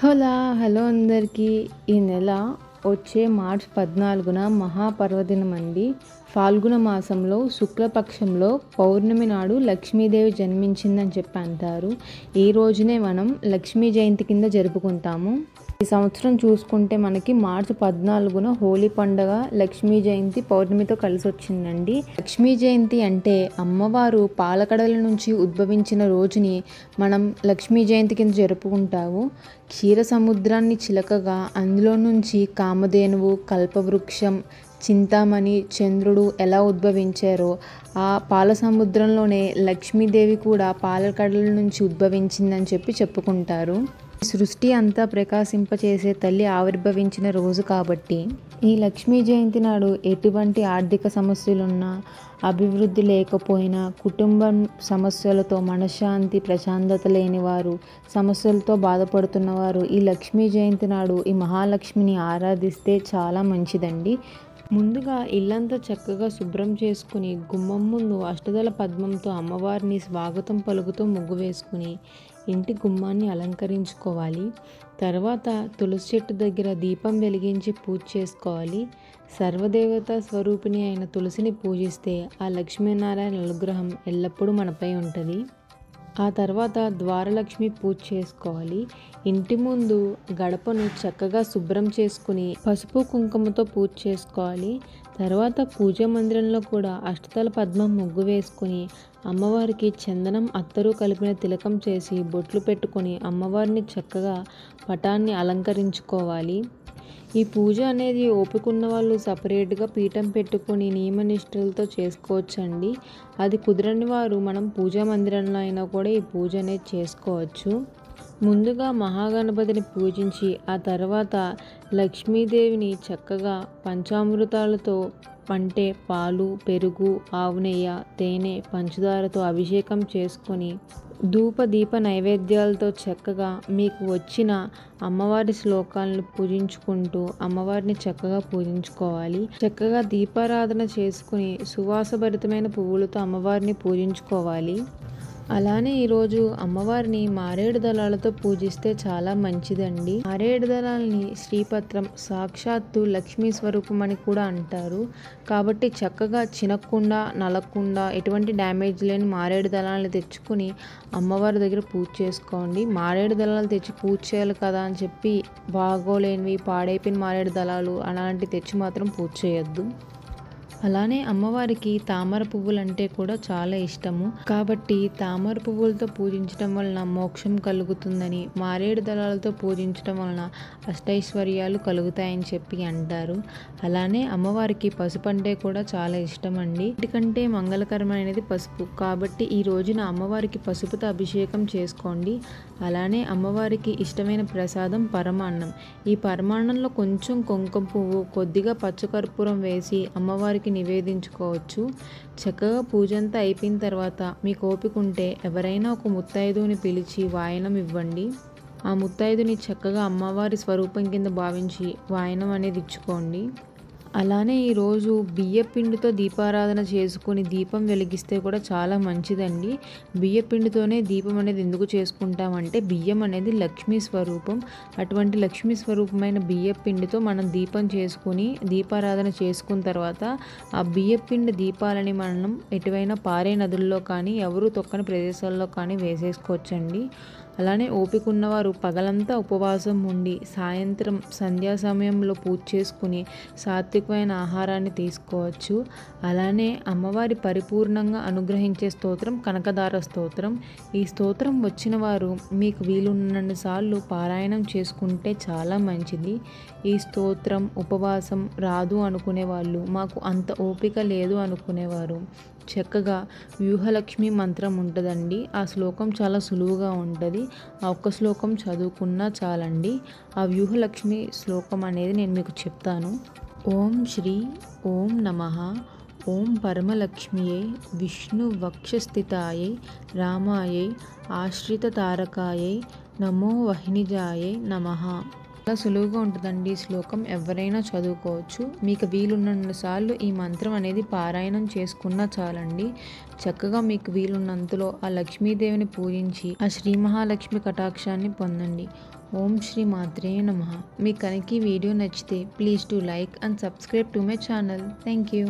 Hello అందరికీ. ఈ నెల వచ్చే మార్చ్ 14న మహాపర్వదినం అండి. ఫాల్గుణ మాసంలో శుక్లపక్షంలో పౌర్ణమి నాడు లక్ష్మీదేవి జన్మించిందని చెప్పి అంటారు. ఈ రోజునే మనం లక్ష్మీ జయంతి కింద జరుపుకుంటాము. ఈ సంవత్సరం చూసుకుంటే మనకి మార్చి 14న హోలీ పండుగ లక్ష్మీ జయంతి పౌర్ణమితో కలిసి వచ్చిందండి. లక్ష్మీ జయంతి అంటే అమ్మవారు పాలకడల నుంచి ఉద్భవించిన రోజుని మనం లక్ష్మీ జయంతి కింద జరుపుకుంటాము. క్షీర సముద్రాన్ని చిలకగా అందులో నుంచి కామధేనువు, కల్పవృక్షం, చింతామణి, చంద్రుడు ఎలా ఉద్భవించారో ఆ పాల సముద్రంలోనే లక్ష్మీదేవి కూడా పాలకడల నుంచి ఉద్భవించిందని చెప్పుకుంటారు. సృష్టి అంతా ప్రకాశింపచేసే తల్లి ఆవిర్భవించిన రోజు కాబట్టి ఈ లక్ష్మీ జయంతి నాడు ఎటువంటి ఆర్థిక సమస్యలున్నా, అభివృద్ధి లేకపోయినా, కుటుంబం సమస్యలతో మనశ్శాంతి ప్రశాంతత లేనివారు, సమస్యలతో బాధపడుతున్నవారు ఈ లక్ష్మీ జయంతి నాడు ఈ మహాలక్ష్మిని ఆరాధిస్తే చాలా మంచిదండి. ముందుగా ఇల్లంతా చక్కగా శుభ్రం చేసుకుని గుమ్మం ముందు అష్టదళ పద్మంతో అమ్మవారిని స్వాగతం పలుకుతూ ముగ్గు వేసుకుని ఇంటి గుమ్మాన్ని అలంకరించుకోవాలి. తర్వాత తులసి చెట్టు దగ్గర దీపం వెలిగించి పూజ చేసుకోవాలి. సర్వదేవతా స్వరూపిణి అయిన తులసిని పూజిస్తే ఆ లక్ష్మీనారాయణ అనుగ్రహం ఎల్లప్పుడూ మనపై ఉంటుంది. ఆ తర్వాత ద్వారలక్ష్మి పూజ చేసుకోవాలి. ఇంటి ముందు గడపను చక్కగా శుభ్రం చేసుకుని పసుపు కుంకుమతో పూజ చేసుకోవాలి. తర్వాత పూజా మందిరంలో కూడా అష్టదళ పద్మం ముగ్గు వేసుకుని అమ్మవారికి చందనం, అత్తరు కలిపిన తిలకం చేసి బొట్లు పెట్టుకొని అమ్మవారిని చక్కగా పటాన్ని అలంకరించుకోవాలి. ఈ పూజ అనేది ఓపిక ఉన్న వాళ్ళు సపరేట్గా పీఠం పెట్టుకొని నియమనిష్టలతో చేసుకోవచ్చండి. అది కుదరని వారు మనం పూజా మందిరంలో అయినా కూడా ఈ పూజ అనేది చేసుకోవచ్చు. ముందుగా మహాగణపతిని పూజించి ఆ తర్వాత లక్ష్మీదేవిని చక్కగా పంచామృతాలతో అంటే పాలు, పెరుగు, ఆవు నెయ్యి, తేనె, పంచదారతో అభిషేకం చేసుకొని ధూప దీప నైవేద్యాలతో చక్కగా మీకు వచ్చిన అమ్మవారి శ్లోకాలను పూజించుకుంటూ అమ్మవారిని చక్కగా పూజించుకోవాలి. చక్కగా దీపారాధన చేసుకుని సువాసభరితమైన పువ్వులతో అమ్మవారిని పూజించుకోవాలి. అలానే ఈరోజు అమ్మవారిని మారేడు దళాలతో పూజిస్తే చాలా మంచిదండి. మారేడు దళాలని శ్రీపత్రం, సాక్షాత్తు లక్ష్మీ స్వరూపం అని కూడా అంటారు. కాబట్టి చక్కగా చినక్కుండా, నలగకుండా, ఎటువంటి డ్యామేజ్ లేని మారేడు దళాలను తెచ్చుకొని అమ్మవారి దగ్గర పూజ చేసుకోండి. మారేడు దళాలు తెచ్చి పూజ చేయాలి కదా అని చెప్పి బాగోలేనివి, పాడైపోయిన మారేడు దళాలు అలాంటివి తెచ్చి మాత్రం పూజ చేయొద్దు. అలానే అమ్మవారికి తామర పువ్వులు అంటే కూడా చాలా ఇష్టము. కాబట్టి తామర పువ్వులతో పూజించడం వలన మోక్షం కలుగుతుందని, మారేడు దళాలతో పూజించడం వలన అష్టైశ్వర్యాలు కలుగుతాయని చెప్పి అంటారు. అలానే అమ్మవారికి పసుపు అంటే కూడా చాలా ఇష్టం అండి. ఎందుకంటే మంగళకరమైనది పసుపు. కాబట్టి ఈ రోజున అమ్మవారికి పసుపుతో అభిషేకం చేసుకోండి. అలానే అమ్మవారికి ఇష్టమైన ప్రసాదం పరమాన్నం. ఈ పరమాన్నంలో కొంచెం కుంకుమ పువ్వు, కొద్దిగా పచ్చకర్పూరం వేసి అమ్మవారికి నివేదించుకోవచ్చు. చక్కగా పూజ అంతా అయిపోయిన తర్వాత మీకు ఓపిక ఉంటే ఎవరైనా ఒక ముత్తైదుని పిలిచి వాయనం ఇవ్వండి. ఆ ముత్తైదుని చక్కగా అమ్మవారి స్వరూపం కింద భావించి వాయనం అనేది ఇచ్చుకోండి. అలానే ఈరోజు బియ్యపిండితో దీపారాధన చేసుకుని దీపం వెలిగిస్తే కూడా చాలా మంచిదండి. బియ్యపిండితోనే దీపం అనేది ఎందుకు చేసుకుంటామంటే బియ్యం అనేది లక్ష్మీ స్వరూపం. అటువంటి లక్ష్మీ స్వరూపమైన బియ్యపిండితో మనం దీపం చేసుకుని దీపారాధన చేసుకున్న తర్వాత ఆ బియ్యపిండి దీపాలని మనం ఎటువైనా పారే నదుల్లో కానీ, ఎవరు తొక్కని ప్రదేశాల్లో కానీ వేసేసుకోవచ్చండి. అలానే ఓపిక ఉన్నవారు పగలంతా ఉపవాసం ఉండి సాయంత్రం సంధ్యా సమయంలో పూజ చేసుకుని సాత్వికమైన ఆహారాన్ని తీసుకోవచ్చు. అలానే అమ్మవారి పరిపూర్ణంగా అనుగ్రహించే స్తోత్రం కనకదార స్తోత్రం. ఈ స్తోత్రం వచ్చిన వారు మీకు వీలున్నన్ని సార్లు పారాయణం చేసుకుంటే చాలా మంచిది. ఈ స్తోత్రం ఉపవాసం రాదు అనుకునే వాళ్ళు, మాకు అంత ఓపిక లేదు అనుకునేవారు చక్కగా వ్యూహలక్ష్మి మంత్రం ఉంటుందండి. ఆ శ్లోకం చాలా సులువుగా ఉంటుంది. ఆ ఒక్క శ్లోకం చదువుకున్నా చాలండి. ఆ వ్యూహలక్ష్మి శ్లోకం అనేది నేను మీకు చెప్తాను. ఓం శ్రీ ఓం నమః ఓం పరమలక్ష్మియే విష్ణు వక్షస్థితాయై రామాయై ఆశ్రిత తారకాయై నమో వహ్నిజాయై నమః. చాలా సులువుగా ఉంటుందండి ఈ శ్లోకం, ఎవరైనా చదువుకోవచ్చు. మీకు వీలున్నన్ని సార్లు ఈ మంత్రం అనేది పారాయణం చేసుకున్నా చాలండి. చక్కగా మీకు వీలున్నంతలో ఆ లక్ష్మీదేవిని పూజించి ఆ శ్రీ మహాలక్ష్మి కటాక్షాన్ని పొందండి. ఓం శ్రీ మాత్రే నమః. మీకు కనుక ఈ వీడియో నచ్చితే please to like and subscribe to my channel. Thank you.